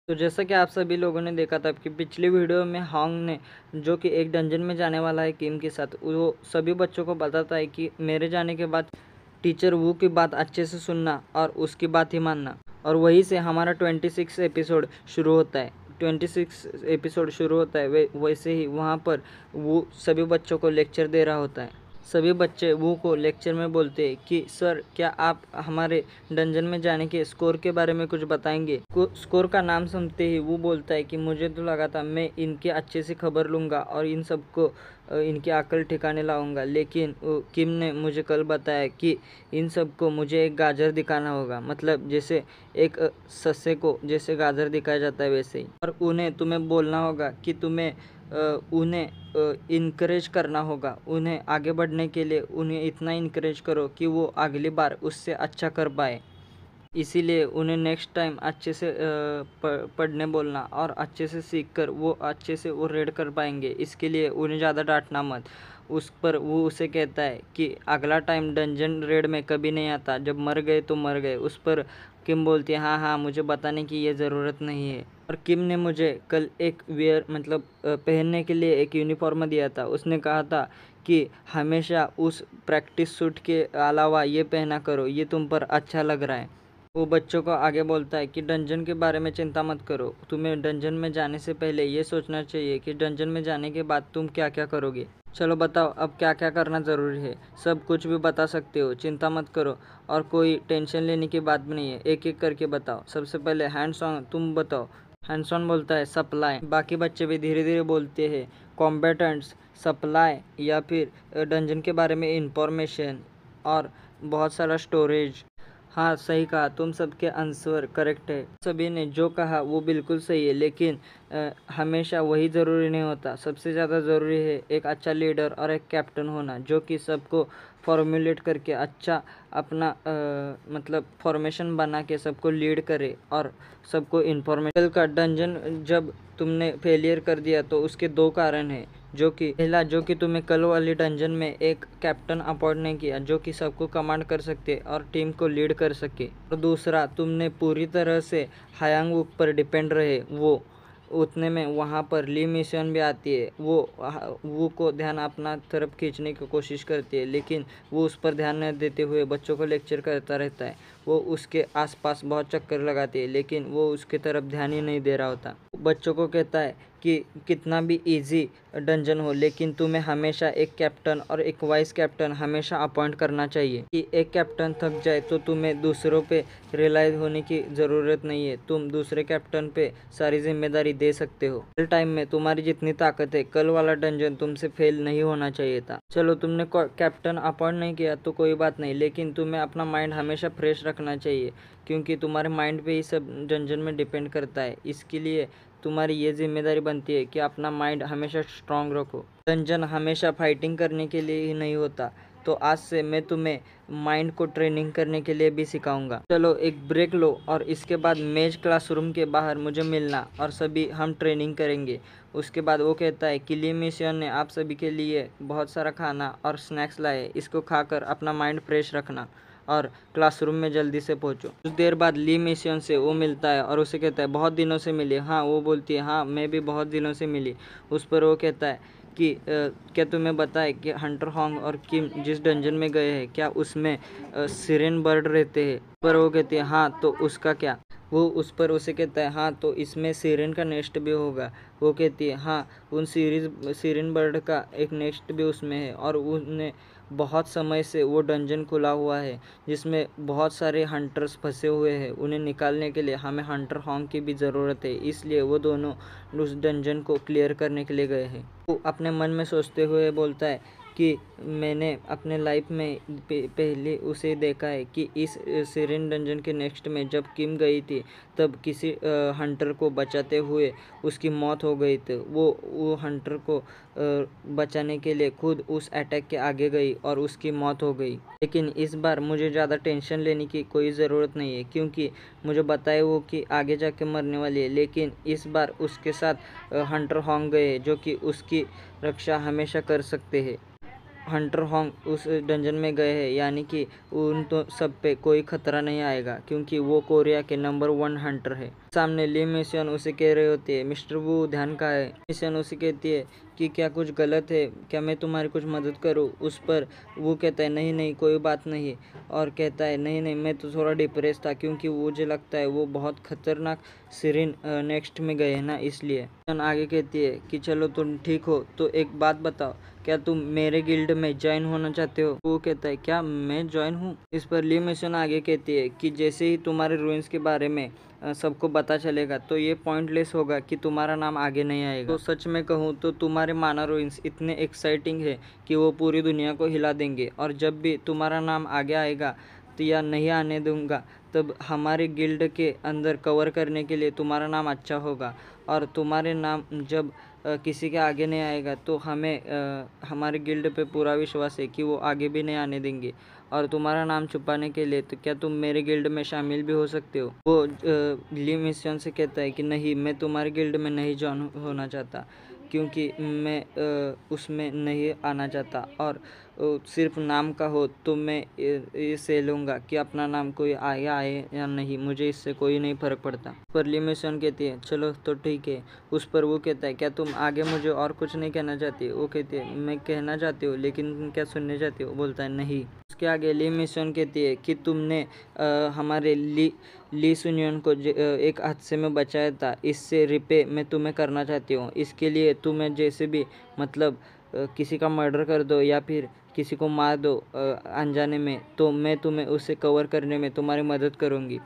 तो जैसा कि आप सभी लोगों ने देखा था कि पिछली वीडियो में हांग ने, जो कि एक डंजन में जाने वाला है किम के साथ, वो सभी बच्चों को बताता है कि मेरे जाने के बाद टीचर वू की बात अच्छे से सुनना और उसकी बात ही मानना। और वहीं से हमारा 26 एपिसोड शुरू होता है। 26 एपिसोड शुरू होता है वैसे ही वहाँ पर वो सभी बच्चों को लेक्चर दे रहा होता है। सभी बच्चे वो को लेक्चर में बोलते हैं कि सर, क्या आप हमारे डंजन में जाने के स्कोर के बारे में कुछ बताएंगे। स्कोर का नाम सुनते ही वो बोलता है कि मुझे तो लगा था मैं इनके अच्छे से खबर लूँगा और इन सबको इनकी अकल ठिकाने लाऊंगा, लेकिन किम ने मुझे कल बताया कि इन सबको मुझे एक गाजर दिखाना होगा। मतलब जैसे एक सस्से को जैसे गाजर दिखाया जाता है वैसे ही। और उन्हें तुम्हें बोलना होगा कि तुम्हें उन्हें इनकरेज करना होगा। उन्हें आगे बढ़ने के लिए उन्हें इतना इनकरेज करो कि वो अगली बार उससे अच्छा कर पाए। इसीलिए उन्हें नेक्स्ट टाइम अच्छे से पढ़ने बोलना और अच्छे से सीख कर वो अच्छे से वो रेड कर पाएंगे। इसके लिए उन्हें ज़्यादा डांटना मत। उस पर वो उसे कहता है कि अगला टाइम डंजन रेड में कभी नहीं आता, जब मर गए तो मर गए। उस पर किम बोलती है, हाँ हाँ, मुझे बताने की ये ज़रूरत नहीं है। और किम ने मुझे कल एक मतलब पहनने के लिए एक यूनिफॉर्म दिया था। उसने कहा था कि हमेशा उस प्रैक्टिस सूट के अलावा ये पहना करो, ये तुम पर अच्छा लग रहा है। वो बच्चों को आगे बोलता है कि डंजन के बारे में चिंता मत करो। तुम्हें डंजन में जाने से पहले ये सोचना चाहिए कि डंजन में जाने के बाद तुम क्या क्या करोगे। चलो बताओ, अब क्या क्या करना ज़रूरी है। सब कुछ भी बता सकते हो, चिंता मत करो और कोई टेंशन लेने की बात भी नहीं है। एक एक करके बताओ। सबसे पहले हैंड्स ऑन तुम बताओ। हैंड्स ऑन बोलता है सप्लाई। बाकी बच्चे भी धीरे धीरे बोलते हैं कॉम्बेटेंट्स, सप्लाई या फिर डंजन के बारे में इंफॉर्मेशन और बहुत सारा स्टोरेज। हाँ, सही कहा, तुम सबके आंसर करेक्ट है। सभी ने जो कहा वो बिल्कुल सही है, लेकिन हमेशा वही ज़रूरी नहीं होता। सबसे ज़्यादा ज़रूरी है एक अच्छा लीडर और एक कैप्टन होना, जो कि सबको फॉर्मुलेट करके अच्छा अपना मतलब फॉर्मेशन बना के सबको लीड करे और सबको इन्फॉर्मेशन का। डंजन जब तुमने फेलियर कर दिया तो उसके दो कारण हैं। जो कि पहला, जो कि तुम्हें कल वाली डंजन में एक कैप्टन अपॉइंट नहीं किया जो कि सबको कमांड कर सकते और टीम को लीड कर सके। और दूसरा, तुमने पूरी तरह से हायांग वुक पर डिपेंड रहे। वो उतने में वहाँ पर ली मिशन भी आती है। वो को ध्यान अपना तरफ खींचने की कोशिश करती है, लेकिन वो उस पर ध्यान न देते हुए बच्चों को लेक्चर करता रहता है। वो उसके आसपास बहुत चक्कर लगाती है, लेकिन वो उसके तरफ ध्यान ही नहीं दे रहा होता। बच्चों को कहता है कि कितना भी इजी डंजन हो, लेकिन तुम्हें हमेशा एक कैप्टन और एक वाइस कैप्टन हमेशा अपॉइंट करना चाहिए। कि एक कैप्टन थक जाए तो तुम्हें दूसरों पे रिलाई होने की ज़रूरत नहीं है। तुम दूसरे कैप्टन पे सारी जिम्मेदारी दे सकते हो। कल टाइम में तुम्हारी जितनी ताकत है, कल वाला डंजन तुमसे फेल नहीं होना चाहिए था। चलो, तुमने कैप्टन अपॉइंट नहीं किया तो कोई बात नहीं, लेकिन तुम्हें अपना माइंड हमेशा फ्रेश रखना चाहिए, क्योंकि तुम्हारे माइंड पे ही सब डंजन में डिपेंड करता है। इसके लिए तुम्हारी ये जिम्मेदारी बनती है कि अपना माइंड हमेशा स्ट्रांग रखो। डंजन हमेशा फाइटिंग करने के लिए ही नहीं होता। तो आज से मैं तुम्हें माइंड को ट्रेनिंग करने के लिए भी सिखाऊंगा। चलो एक ब्रेक लो और इसके बाद मेज क्लासरूम के बाहर मुझे मिलना और सभी हम ट्रेनिंग करेंगे। उसके बाद वो कहता है कि ली मिशन ने आप सभी के लिए बहुत सारा खाना और स्नैक्स लाए, इसको खाकर अपना माइंड फ्रेश रखना और क्लासरूम में जल्दी से पहुंचो। कुछ देर बाद ली मिशन से वो मिलता है और उसे कहता है बहुत दिनों से मिली। हाँ, वो बोलती है हाँ, मैं भी बहुत दिनों से मिली। उस पर वो कहता है कि क्या तुम्हें पता है कि हंटर हॉन्ग और किम जिस डंजन में गए हैं, क्या उसमें सिरेन बर्ड रहते हैं। पर वो कहती है हाँ, तो उसका क्या। वो उस पर उसे कहता है हाँ, तो इसमें सिरेन का नेस्ट भी होगा। वो कहती है हाँ, उन सिरेन बर्ड का एक नेस्ट भी उसमें है और उन्हें बहुत समय से वो डंजन खुला हुआ है जिसमें बहुत सारे हंटर्स फंसे हुए हैं। उन्हें निकालने के लिए हमें हंटर हॉन्ग की भी ज़रूरत है, इसलिए वो दोनों उस डंजन को क्लियर करने के लिए गए हैं। वो अपने मन में सोचते हुए बोलता है कि मैंने अपने लाइफ में पहले उसे देखा है कि इस सिरेन डंजन के नेक्स्ट में जब किम गई थी तब किसी हंटर को बचाते हुए उसकी मौत हो गई थी। वो हंटर को बचाने के लिए खुद उस अटैक के आगे गई और उसकी मौत हो गई। लेकिन इस बार मुझे ज़्यादा टेंशन लेने की कोई ज़रूरत नहीं है, क्योंकि मुझे बताए वो कि आगे जाके मरने वाली है। लेकिन इस बार उसके साथ हंटर हॉन्ग गए जो कि उसकी रक्षा हमेशा कर सकते हैं। हंटर होंग उस डंजन में गए हैं, यानी कि उन तो सब पे कोई खतरा नहीं आएगा क्योंकि वो कोरिया के नंबर 1 हंटर है। सामने ली मिशन उसे कह रहे होते हैं, मिस्टर वू ध्यान का है। मिशन उसे कहती है कि क्या कुछ गलत है, क्या मैं तुम्हारी कुछ मदद करूं। उस पर वो कहता है नहीं नहीं कोई बात नहीं, और कहता है नहीं नहीं मैं तो थोड़ा डिप्रेस था क्योंकि मुझे लगता है वो बहुत खतरनाक सीरीन नेक्स्ट में गए हैं ना, इसलिए। आगे कहती है कि चलो तुम ठीक हो तो एक बात बताओ, क्या तुम मेरे गिल्ड में ज्वाइन होना चाहते हो। वो कहता है क्या मैं ज्वाइन हूँ। इस पर ली मिशन आगे कहती है कि जैसे ही तुम्हारे रूइंस के बारे में सबको पता चलेगा तो ये पॉइंटलेस होगा कि तुम्हारा नाम आगे नहीं आएगा। तो सच में कहूँ तो तुम्हारे माना रूइंस इतने एक्साइटिंग है कि वो पूरी दुनिया को हिला देंगे, और जब भी तुम्हारा नाम आगे आएगा तो या नहीं आने दूंगा, तब हमारे गिल्ड के अंदर कवर करने के लिए तुम्हारा नाम अच्छा होगा, और तुम्हारे नाम जब किसी के आगे नहीं आएगा तो हमें हमारे गिल्ड पे पूरा विश्वास है कि वो आगे भी नहीं आने देंगे। और तुम्हारा नाम छुपाने के लिए तो क्या तुम मेरे गिल्ड में शामिल भी हो सकते हो। वो ली मिशन से कहता है कि नहीं मैं तुम्हारे गिल्ड में नहीं ज्वाइन होना चाहता क्योंकि मैं उसमें नहीं आना चाहता, और सिर्फ नाम का हो तो मैं ये से लूँगा कि अपना नाम कोई आए आए या नहीं, मुझे इससे कोई नहीं फ़र्क पड़ता। पर ली मिशन कहती है चलो तो ठीक है। उस पर वो कहता है क्या तुम आगे मुझे और कुछ नहीं कहना चाहती। वो कहती है मैं कहना चाहती हूँ लेकिन तुम क्या सुनने चाहती हो। बोलता है नहीं। उसके आगे ली मिशन कहती है कि तुमने हमारे ली सुनियन को एक हादसे में बचाया था, इससे रिपे मैं तुम्हें करना चाहती हूँ। इसके लिए तुम्हें जैसे भी मतलब किसी का मर्डर कर दो या फिर किसी को मार दो अनजाने में, तो मैं तुम्हें उसे कवर करने में तुम्हारी मदद करूँगी।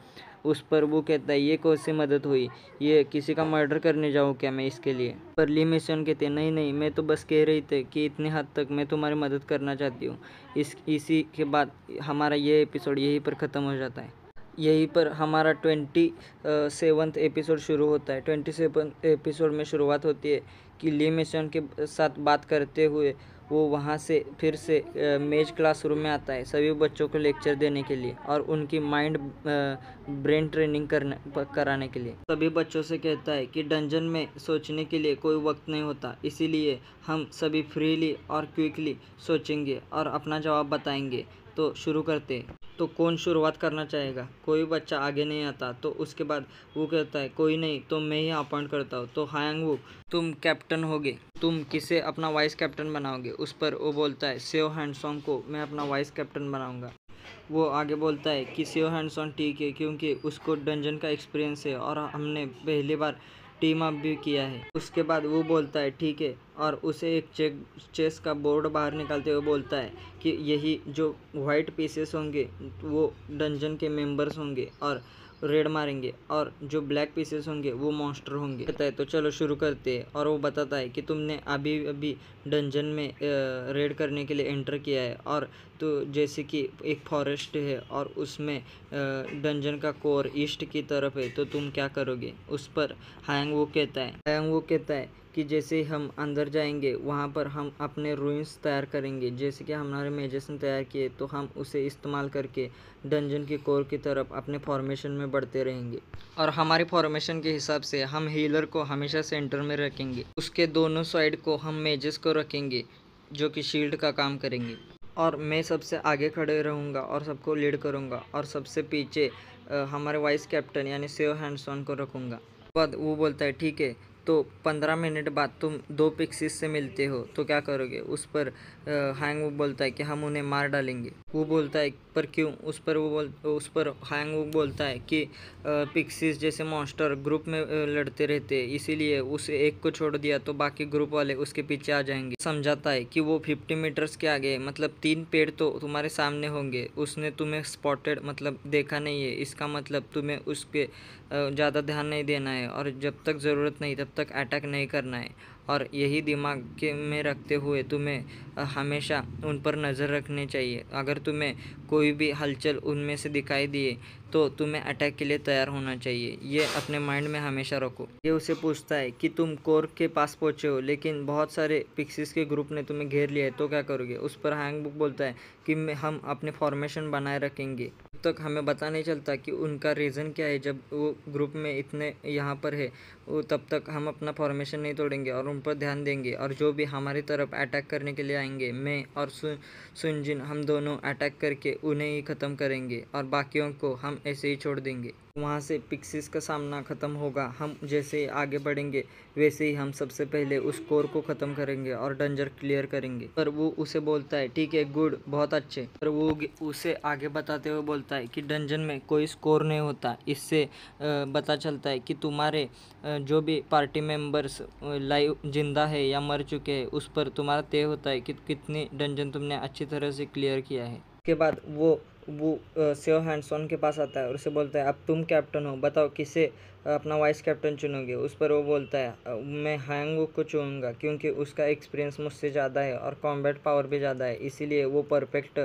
उस पर वो कहता है ये कौन सी मदद हुई, ये किसी का मर्डर करने जाऊँ क्या मैं इसके लिए। पर ली मिशन कहते हैं नहीं नहीं मैं तो बस कह रही थी कि इतनी हद तक मैं तुम्हारी मदद करना चाहती हूँ। इसी के बाद हमारा ये एपिसोड यहीं पर ख़त्म हो जाता है। यहीं पर हमारा 27th एपिसोड शुरू होता है। 27th एपिसोड में शुरुआत होती है कि ली मिशन के साथ बात करते हुए वो वहाँ से फिर से मेज क्लासरूम में आता है सभी बच्चों को लेक्चर देने के लिए और उनकी माइंड ब्रेन ट्रेनिंग कराने के लिए। सभी बच्चों से कहता है कि डंजन में सोचने के लिए कोई वक्त नहीं होता, इसीलिए हम सभी फ्रीली और क्विकली सोचेंगे और अपना जवाब बताएंगे। तो शुरू करते हैं। तो कौन शुरुआत करना चाहेगा। कोई बच्चा आगे नहीं आता, तो उसके बाद वो कहता है कोई नहीं तो मैं ही अपॉइंट करता हूँ। तो हायांग वू तुम कैप्टन होगे, तुम किसे अपना वाइस कैप्टन बनाओगे। उस पर वो बोलता है सेओ हैंडसॉन्ग को मैं अपना वाइस कैप्टन बनाऊंगा। वो आगे बोलता है कि सेओ हैंडसॉन्ग ठीक है क्योंकि उसको डंजन का एक्सपीरियंस है और हमने पहली बार टीम अप भी किया है। उसके बाद वो बोलता है ठीक है, और उसे एक चेस का बोर्ड बाहर निकालते हुए बोलता है कि यही जो वाइट पीसेस होंगे वो डंजन के मेंबर्स होंगे और रेड मारेंगे, और जो ब्लैक पीसेस होंगे वो मॉन्स्टर होंगे। कहता है तो चलो शुरू करते हैं। और वो बताता है कि तुमने अभी अभी डंजन में रेड करने के लिए एंटर किया है, और तो जैसे कि एक फॉरेस्ट है और उसमें डंजन का कोर ईस्ट की तरफ है, तो तुम क्या करोगे। उस पर हायांग वो कहता है कि जैसे ही हम अंदर जाएंगे वहाँ पर हम अपने रूइंस तैयार करेंगे, जैसे कि हमारे मेजर्स ने तैयार किए, तो हम उसे इस्तेमाल करके डंजन के कोर की तरफ अपने फॉर्मेशन में बढ़ते रहेंगे। और हमारी फॉर्मेशन के हिसाब से हम हीलर को हमेशा सेंटर में रखेंगे, उसके दोनों साइड को हम मेजर्स को रखेंगे जो कि शील्ड का काम करेंगे, और मैं सबसे आगे खड़े रहूँगा और सबको लीड करूँगा, और सबसे पीछे हमारे वाइस कैप्टन यानी सेव हैंडसॉन को रखूँगा। बाद वो बोलता है ठीक है, तो 15 मिनट बाद तुम 2 पिक्सीज से मिलते हो तो क्या करोगे। उस पर हायांग वो बोलता है कि हम उन्हें मार डालेंगे। वो बोलता है पर क्यों। उस पर हायांग वो बोलता है कि पिक्सीज जैसे मॉन्स्टर ग्रुप में लड़ते रहते हैं, इसीलिए उसे एक को छोड़ दिया तो बाकी ग्रुप वाले उसके पीछे आ जाएंगे। समझाता है कि वो 50 मीटर्स के आगे मतलब 3 पेड़ तो तुम्हारे सामने होंगे, उसने तुम्हें स्पॉटेड मतलब देखा नहीं है, इसका मतलब तुम्हें उस पर ज़्यादा ध्यान नहीं देना है, और जब तक ज़रूरत नहीं तब तक अटैक नहीं करना है। और यही दिमाग के में रखते हुए तुम्हें हमेशा उन पर नज़र रखनी चाहिए। अगर तुम्हें कोई भी हलचल उनमें से दिखाई दिए तो तुम्हें अटैक के लिए तैयार होना चाहिए, ये अपने माइंड में हमेशा रखो। ये उसे पूछता है कि तुम कोर के पास पहुँचे हो लेकिन बहुत सारे पिक्सीज के ग्रुप ने तुम्हें घेर लिया है, तो क्या करोगे। उस पर हैंग बुक बोलता है कि हम अपने फॉर्मेशन बनाए रखेंगे, तक हमें पता नहीं चलता कि उनका रीज़न क्या है। जब वो ग्रुप में इतने यहाँ पर है वो, तब तक हम अपना फॉर्मेशन नहीं तोड़ेंगे और उन पर ध्यान देंगे। और जो भी हमारी तरफ अटैक करने के लिए आएंगे, मैं और सुनजिन हम दोनों अटैक करके उन्हें ही ख़त्म करेंगे और बाकियों को हम ऐसे ही छोड़ देंगे। वहाँ से पिक्सीज का सामना ख़त्म होगा। हम जैसे आगे बढ़ेंगे वैसे ही हम सबसे पहले उस कोर को ख़त्म करेंगे और डंजर क्लियर करेंगे। पर वो उसे बोलता है ठीक है, गुड, बहुत अच्छे। पर वो उसे आगे बताते हुए बोलता है कि डंजन में कोई स्कोर नहीं होता। इससे पता चलता है कि तुम्हारे जो भी पार्टी मेंबर्स लाइव जिंदा है या मर चुके हैं, उस पर तुम्हारा तय होता है कि कितनी डंजन तुमने अच्छी तरह से क्लियर किया है। उसके बाद वो सेव हैंडसॉन के पास आता है और उसे बोलता है अब तुम कैप्टन हो, बताओ किसे अपना वाइस कैप्टन चुनोगे। उस पर वो बोलता है मैं हैंग को चुनूंगा क्योंकि उसका एक्सपीरियंस मुझसे ज़्यादा है और कॉम्बैट पावर भी ज़्यादा है, इसीलिए वो परफेक्ट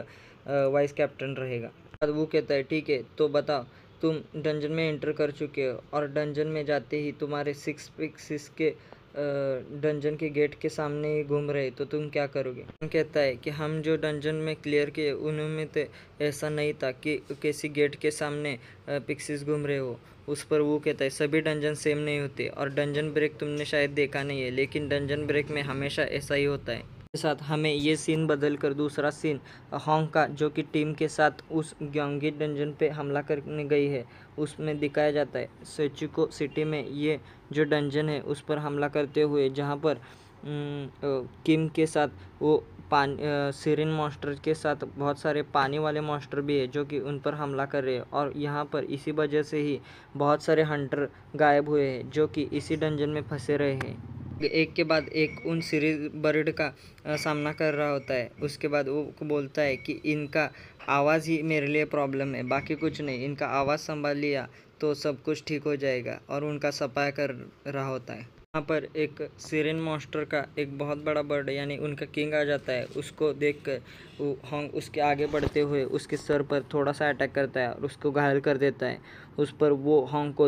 वाइस कैप्टन रहेगा। बाद वो कहता है ठीक है, तो बताओ तुम डंजन में एंटर कर चुके हो और डंजन में जाते ही तुम्हारे 6 पिक्सेस के डंजन के गेट के सामने ही घूम रहे, तो तुम क्या करोगे। कहता है कि हम जो डंजन में क्लियर किए उनमें तो ऐसा नहीं था कि किसी गेट के सामने पिक्सेस घूम रहे हो। उस पर वो कहता है सभी डंजन सेम नहीं होते और डंजन ब्रेक तुमने शायद देखा नहीं है, लेकिन डंजन ब्रेक में हमेशा ऐसा ही होता है। के साथ हमें ये सीन बदल कर दूसरा सीन हॉन्ग का, जो कि टीम के साथ उस ग्योंगी डंजन पे हमला करने गई है, उसमें दिखाया जाता है। सेचुको सिटी में ये जो डंजन है उस पर हमला करते हुए, जहाँ पर किम के साथ वो सिरिन मॉन्स्टर के साथ बहुत सारे पानी वाले मॉन्स्टर भी है जो कि उन पर हमला कर रहे हैं। और यहाँ पर इसी वजह से ही बहुत सारे हंटर गायब हुए हैं जो कि इसी डंजन में फंसे रहे हैं। एक के बाद एक उन सीरीज बर्ड का सामना कर रहा होता है। उसके बाद वो बोलता है कि इनका आवाज़ ही मेरे लिए प्रॉब्लम है, बाकी कुछ नहीं, इनका आवाज़ संभाल लिया तो सब कुछ ठीक हो जाएगा। और उनका सफाया कर रहा होता है। यहाँ पर एक सिरेन मॉन्स्टर का एक बहुत बड़ा बर्ड यानी उनका किंग आ जाता है। उसको देखकर वो हॉन्ग उसके आगे बढ़ते हुए उसके सर पर थोड़ा सा अटैक करता है और उसको घायल कर देता है। उस पर वो हॉन्ग को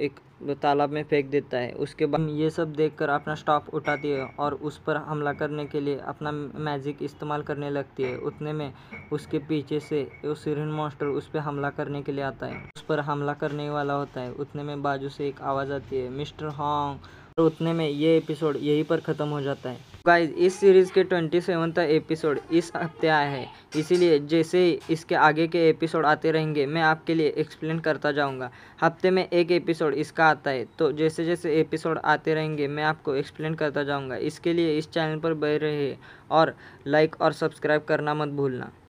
एक तालाब में फेंक देता है। उसके बाद ये सब देखकर अपना स्टाफ उठाती है और उस पर हमला करने के लिए अपना मैजिक इस्तेमाल करने लगती है। उतने में उसके पीछे से वो सिरेन मॉन्स्टर उस पर हमला करने के लिए आता है, उस पर हमला करने वाला होता है। उतने में बाजू से एक आवाज़ आती है, मिस्टर हॉन्ग। और उतने में ये एपिसोड यहीं पर ख़त्म हो जाता है। गाइज, इस सीरीज़ के 27वां एपिसोड इस हफ्ते आया है, इसीलिए जैसे ही इसके आगे के एपिसोड आते रहेंगे मैं आपके लिए एक्सप्लेन करता जाऊंगा। हफ्ते में एक एपिसोड इसका आता है, तो जैसे जैसे एपिसोड आते रहेंगे मैं आपको एक्सप्लेन करता जाऊंगा। इसके लिए इस चैनल पर बने रहिए और लाइक और सब्सक्राइब करना मत भूलना।